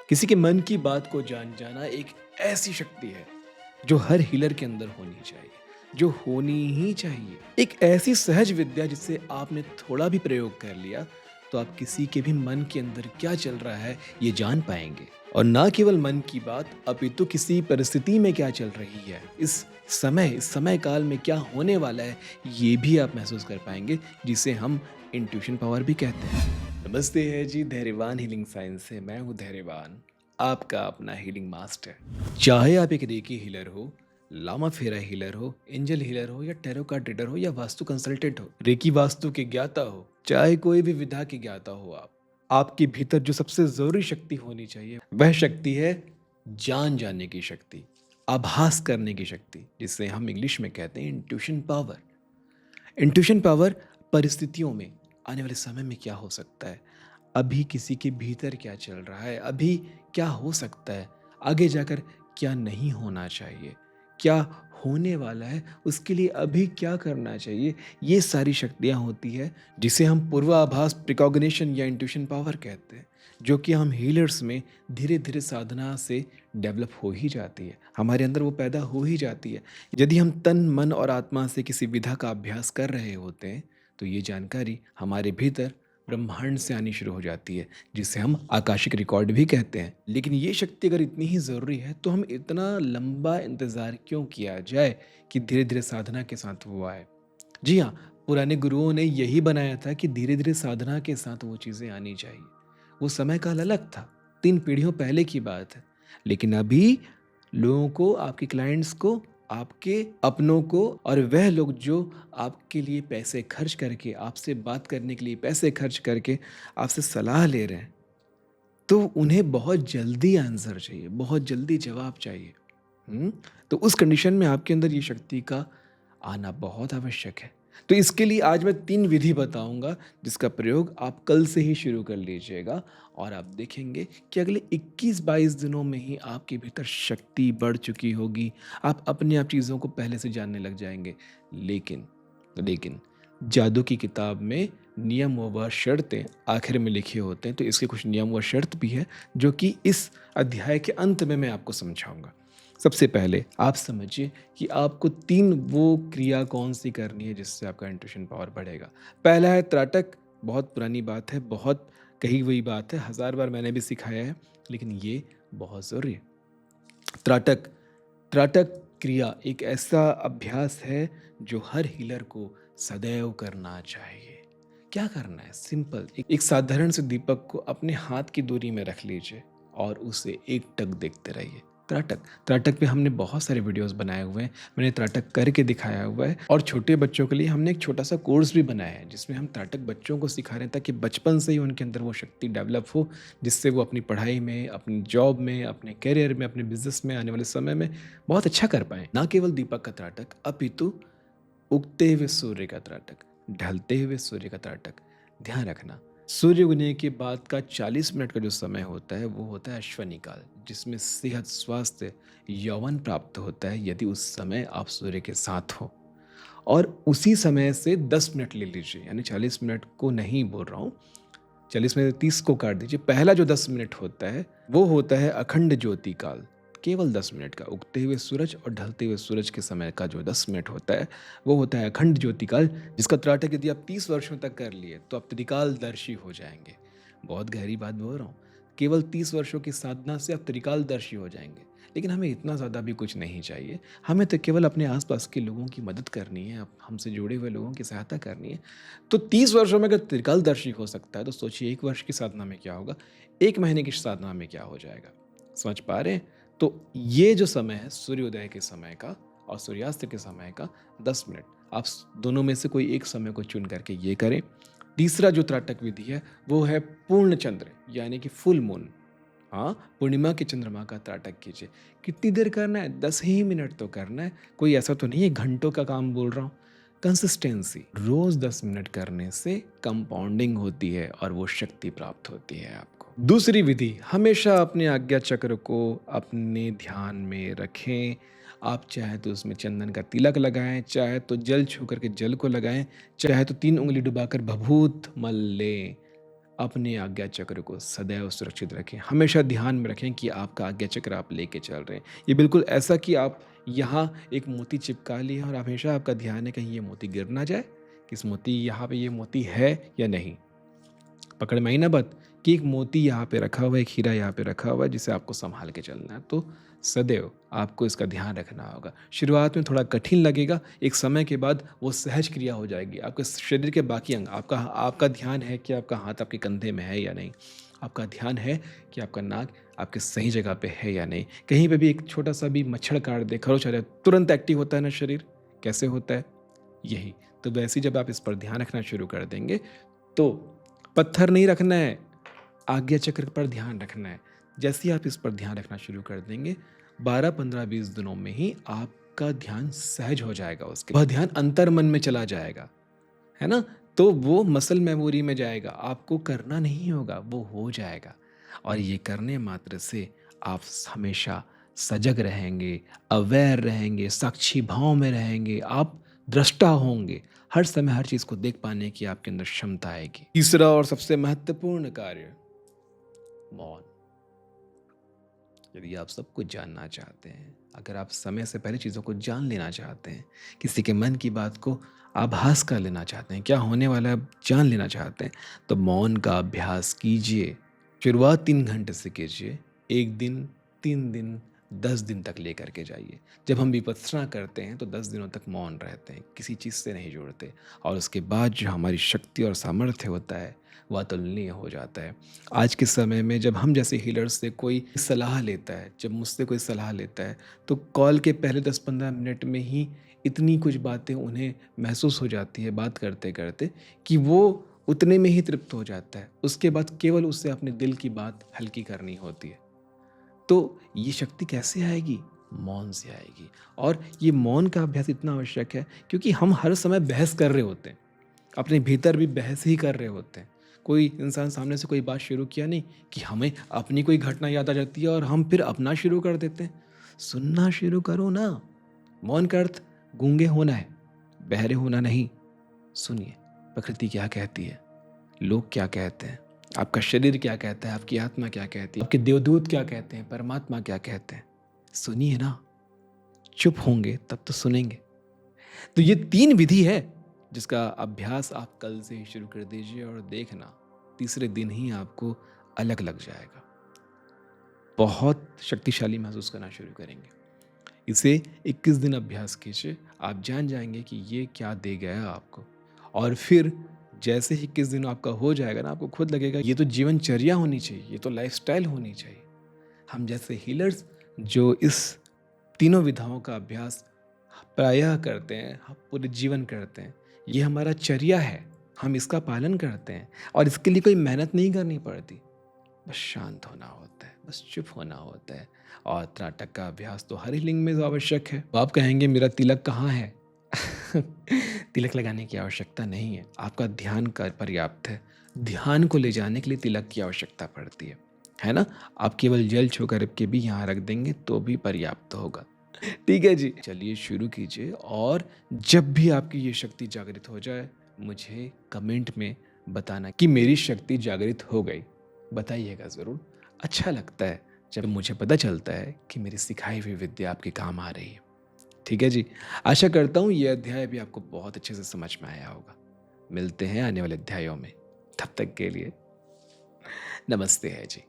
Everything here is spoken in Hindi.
किसी के मन की बात को जान जाना एक ऐसी शक्ति है जो हर हीलर के अंदर होनी चाहिए, जो होनी ही चाहिए। एक ऐसी सहज विद्या जिसे आपने थोड़ा भी प्रयोग कर लिया तो आप किसी के भी मन के अंदर क्या चल रहा है ये जान पाएंगे। और ना केवल मन की बात अपितु किसी परिस्थिति में क्या चल रही है, इस समय काल में क्या होने वाला है, ये भी आप महसूस कर पाएंगे, जिसे हम इंट्यूशन पावर भी कहते हैं। नमस्ते है जी, धैर्यवान हीलिंग साइंस से मैं हूँ धैर्यवान, आपका अपना हीलिंग मास्टर। चाहे आप एक रेकी हीलर हो, लामा फेरा हीलर हो, एंजल हीलर हो, या टैरो कार्ड रीडर हो, या वास्तु कंसल्टेंट हो, रेकी वास्तु के ज्ञाता हो, चाहे कोई भी विधा के ज्ञाता हो, आपके भीतर जो सबसे जरूरी शक्ति होनी चाहिए वह शक्ति है जान जाने की शक्ति, आभास करने की शक्ति, जिसे हम इंग्लिश में कहते हैं इंट्यूशन पावर। इंट्यूशन पावर परिस्थितियों में, आने वाले समय में क्या हो सकता है, अभी किसी के भीतर क्या चल रहा है, अभी क्या हो सकता है, आगे जाकर क्या नहीं होना चाहिए, क्या होने वाला है, उसके लिए अभी क्या करना चाहिए, ये सारी शक्तियाँ होती है जिसे हम पूर्वाभास, प्रिकॉग्निशन या इंट्यूशन पावर कहते हैं, जो कि हम हीलर्स में धीरे धीरे साधना से डेवलप हो ही जाती है, हमारे अंदर वो पैदा हो ही जाती है। यदि हम तन मन और आत्मा से किसी विधा का अभ्यास कर रहे होते हैं तो ये जानकारी हमारे भीतर ब्रह्मांड से आनी शुरू हो जाती है, जिसे हम आकाशिक रिकॉर्ड भी कहते हैं। लेकिन ये शक्ति अगर इतनी ही ज़रूरी है तो हम इतना लंबा इंतज़ार क्यों किया जाए कि धीरे धीरे साधना के साथ वो आए। जी हाँ, पुराने गुरुओं ने यही बनाया था कि धीरे धीरे साधना के साथ वो चीज़ें आनी चाहिए। वो समय काल अलग था, 3 पीढ़ियों पहले की बात है। लेकिन अभी लोगों को, आपके क्लाइंट्स को, आपके अपनों को, और वह लोग जो आपके लिए पैसे खर्च करके, आपसे बात करने के लिए पैसे खर्च करके आपसे सलाह ले रहे हैं, तो उन्हें बहुत जल्दी आंसर चाहिए, बहुत जल्दी जवाब चाहिए। हुँ? तो उस कंडीशन में आपके अंदर ये शक्ति का आना बहुत आवश्यक है। तो इसके लिए आज मैं 3 विधि बताऊँगा जिसका प्रयोग आप कल से ही शुरू कर लीजिएगा, और आप देखेंगे कि अगले 21-22 दिनों में ही आपके भीतर शक्ति बढ़ चुकी होगी। आप अपने आप चीज़ों को पहले से जानने लग जाएँगे। लेकिन लेकिन जादू की किताब में नियम व शर्तें आखिर में लिखे होते हैं, तो इसके कुछ नियम व शर्त भी है जो कि इस अध्याय के अंत में मैं आपको समझाऊँगा। सबसे पहले आप समझिए कि आपको 3 वो क्रिया कौन-सी करनी है जिससे आपका इंट्यूशन पावर बढ़ेगा। पहला है त्राटक, बहुत पुरानी बात है, बहुत कही हुई बात है, हज़ार बार मैंने भी सिखाया है, लेकिन ये बहुत ज़रूरी है। त्राटक त्राटक क्रिया एक ऐसा अभ्यास है जो हर हीलर को सदैव करना चाहिए। क्या करना है? सिंपल, एक साधारण से दीपक को अपने हाथ की दूरी में रख लीजिए और उसे एकटक देखते रहिए। त्राटक त्राटक पे हमने बहुत सारे वीडियोस बनाए हुए हैं, मैंने त्राटक करके दिखाया हुआ है, और छोटे बच्चों के लिए हमने एक छोटा सा कोर्स भी बनाया है जिसमें हम त्राटक बच्चों को सिखा रहे हैं ताकि बचपन से ही उनके अंदर वो शक्ति डेवलप हो, जिससे वो अपनी पढ़ाई में, अपनी जॉब में, अपने करियर में, अपने बिजनेस में आने वाले समय में बहुत अच्छा कर पाएँ। ना केवल दीपक का त्राटक, अपितु उगते हुए सूर्य का त्राटक, ढलते हुए सूर्य का त्राटक। ध्यान रखना, सूर्य उगने के बाद का 40 मिनट का जो समय होता है वो होता है अश्वनी काल, जिसमें सेहत, स्वास्थ्य, यौवन प्राप्त होता है यदि उस समय आप सूर्य के साथ हो। और उसी समय से 10 मिनट ले लीजिए, यानी 40 मिनट को नहीं बोल रहा हूँ, 40 में से 30 को काट दीजिए। पहला जो 10 मिनट होता है वो होता है अखंड ज्योति काल, केवल 10 मिनट का। उगते हुए सूरज और ढलते हुए सूरज के समय का जो 10 मिनट होता है वो होता है अखंड ज्योति काल, जिसका त्राटक यदि आप 30 वर्षों तक कर लिए तो आप त्रिकालदर्शी हो जाएंगे। बहुत गहरी बात बोल रहा हूँ, केवल 30 वर्षों की साधना से आप त्रिकालदर्शी हो जाएंगे। लेकिन हमें इतना ज़्यादा भी कुछ नहीं चाहिए, हमें तो केवल अपने आसपास के लोगों की मदद करनी है, हमसे जुड़े हुए लोगों की सहायता करनी है। तो 30 वर्षों में अगर त्रिकालदर्शी हो सकता है तो सोचिए 1 वर्ष की साधना में क्या होगा, 1 महीने की साधना में क्या हो जाएगा। समझ पा रहे हैं? तो ये जो समय है सूर्योदय के समय का और सूर्यास्त के समय का 10 मिनट, आप दोनों में से कोई एक समय को चुन करके ये करें। तीसरा जो त्राटक विधि है वो है पूर्ण चंद्र, यानी कि फुल मून। हाँ, पूर्णिमा के चंद्रमा का त्राटक कीजिए। कितनी देर करना है? 10 ही मिनट तो करना है, कोई ऐसा तो नहीं है घंटों का काम बोल रहा हूँ। कंसिस्टेंसी, रोज 10 मिनट करने से कंपाउंडिंग होती है और वो शक्ति प्राप्त होती है आपको। दूसरी विधि, हमेशा अपने आज्ञा चक्र को अपने ध्यान में रखें। आप चाहे तो उसमें चंदन का तिलक लगाएं, चाहे तो जल छू करके जल को लगाएं, चाहे तो 3 उंगली डुबाकर भभूत मल लें। अपने आज्ञा चक्र को सदैव सुरक्षित रखें। हमेशा ध्यान में रखें कि आपका आज्ञा चक्र आप लेके चल रहे हैं। ये बिल्कुल ऐसा कि आप यहाँ एक मोती चिपका लिए और हमेशा आपका ध्यान है कहीं ये मोती गिर ना जाए, कि इस मोती यहाँ पे ये मोती है या नहीं। पकड़ में आई ना बात, कि एक मोती यहाँ पे रखा हुआ है, एक हीरा यहाँ पे रखा हुआ है जिसे आपको संभाल के चलना है। तो सदैव आपको इसका ध्यान रखना होगा। शुरुआत में थोड़ा कठिन लगेगा, एक समय के बाद वो सहज क्रिया हो जाएगी। आपके शरीर के बाकी अंग, आपका आपका ध्यान है कि आपका हाथ आपके कंधे में है या नहीं, आपका ध्यान है कि आपका नाक आपके सही जगह पे है या नहीं। कहीं पे भी एक छोटा सा भी मच्छर काट दे, खरोच आ जाए, तुरंत एक्टिव होता है ना शरीर। कैसे होता है? यही तो वैसे ही जब आप इस पर ध्यान रखना शुरू कर देंगे तो पत्थर नहीं रखना है, आज्ञा चक्र पर ध्यान रखना है। जैसे ही आप इस पर ध्यान रखना शुरू कर देंगे, 12, 15, 20 दिनों में ही आपका ध्यान सहज हो जाएगा। उसके वह ध्यान अंतर मन में चला जाएगा, है ना? तो वो मसल मेमोरी में जाएगा, आपको करना नहीं होगा, वो हो जाएगा। और ये करने मात्र से आप हमेशा सजग रहेंगे, अवेयर रहेंगे, साक्षी भाव में रहेंगे, आप दृष्टा होंगे। हर समय हर चीज़ को देख पाने की आपके अंदर क्षमता आएगी। तीसरा और सबसे महत्वपूर्ण कार्य, मौन। यदि आप सब कुछ जानना चाहते हैं, अगर आप समय से पहले चीज़ों को जान लेना चाहते हैं, किसी के मन की बात को आभास कर लेना चाहते हैं, क्या होने वाला है जान लेना चाहते हैं, तो मौन का अभ्यास कीजिए। शुरुआत 3 घंटे से कीजिए, 1 दिन, 3 दिन, 10 दिन तक लेकर के जाइए। जब हम विपස්සना करते हैं तो 10 दिनों तक मौन रहते हैं, किसी चीज़ से नहीं जुड़ते, और उसके बाद जो हमारी शक्ति और सामर्थ्य होता है वह अतुलनीय हो जाता है। आज के समय में जब हम जैसे हीलर्स से कोई सलाह लेता है, जब मुझसे कोई सलाह लेता है, तो कॉल के पहले 10-15 मिनट में ही इतनी कुछ बातें उन्हें महसूस हो जाती है बात करते करते, कि वो उतने में ही तृप्त हो जाता है। उसके बाद केवल उससे अपने दिल की बात हल्की करनी होती है। तो ये शक्ति कैसे आएगी? मौन से आएगी। और ये मौन का अभ्यास इतना आवश्यक है क्योंकि हम हर समय बहस कर रहे होते हैं, अपने भीतर भी बहस ही कर रहे होते हैं। कोई इंसान सामने से कोई बात शुरू किया नहीं कि हमें अपनी कोई घटना याद आ जाती है और हम फिर अपना शुरू कर देते हैं। सुनना शुरू करो ना। मौन का अर्थ गूंगे होना है, बहरे होना नहीं। सुनिए, प्रकृति क्या कहती है, लोग क्या कहते हैं, आपका शरीर क्या कहता है, आपकी आत्मा क्या कहती है, आपके देवदूत क्या कहते हैं, परमात्मा क्या कहते हैं। सुनिए ना। चुप होंगे तब तो सुनेंगे। तो ये 3 विधि है जिसका अभ्यास आप कल से ही शुरू कर दीजिए और देखना तीसरे दिन ही आपको अलग लग जाएगा। बहुत शक्तिशाली महसूस करना शुरू करेंगे। इसे 21 दिन अभ्यास कीजिए, आप जान जाएंगे कि ये क्या दे गया आपको। और फिर जैसे ही 21 दिन आपका हो जाएगा ना, आपको खुद लगेगा ये तो जीवनचर्या होनी चाहिए, ये तो लाइफस्टाइल होनी चाहिए। हम जैसे हीलर्स जो इस तीनों विधाओं का अभ्यास प्रायः करते हैं, हम पूरे जीवन करते हैं, ये हमारा चर्या है, हम इसका पालन करते हैं और इसके लिए कोई मेहनत नहीं करनी पड़ती। बस शांत होना होता है, बस चुप होना होता है। और त्राटक का अभ्यास तो हर ही लिंग में आवश्यक है। तो आप कहेंगे मेरा तिलक कहाँ है? तिलक लगाने की आवश्यकता नहीं है, आपका ध्यान का पर्याप्त है। ध्यान को ले जाने के लिए तिलक की आवश्यकता पड़ती है ना? आप केवल जल छूकर के भी यहाँ रख देंगे तो भी पर्याप्त होगा। ठीक है जी, चलिए शुरू कीजिए। और जब भी आपकी ये शक्ति जागृत हो जाए, मुझे कमेंट में बताना कि मेरी शक्ति जागृत हो गई। बताइएगा ज़रूर। अच्छा लगता है जब मुझे पता चलता है कि मेरी सिखाई हुई विद्या आपके काम आ रही है। ठीक है जी, आशा करता हूँ ये अध्याय भी आपको बहुत अच्छे से समझ में आया होगा। मिलते हैं आने वाले अध्यायों में, तब तक के लिए नमस्ते है जी।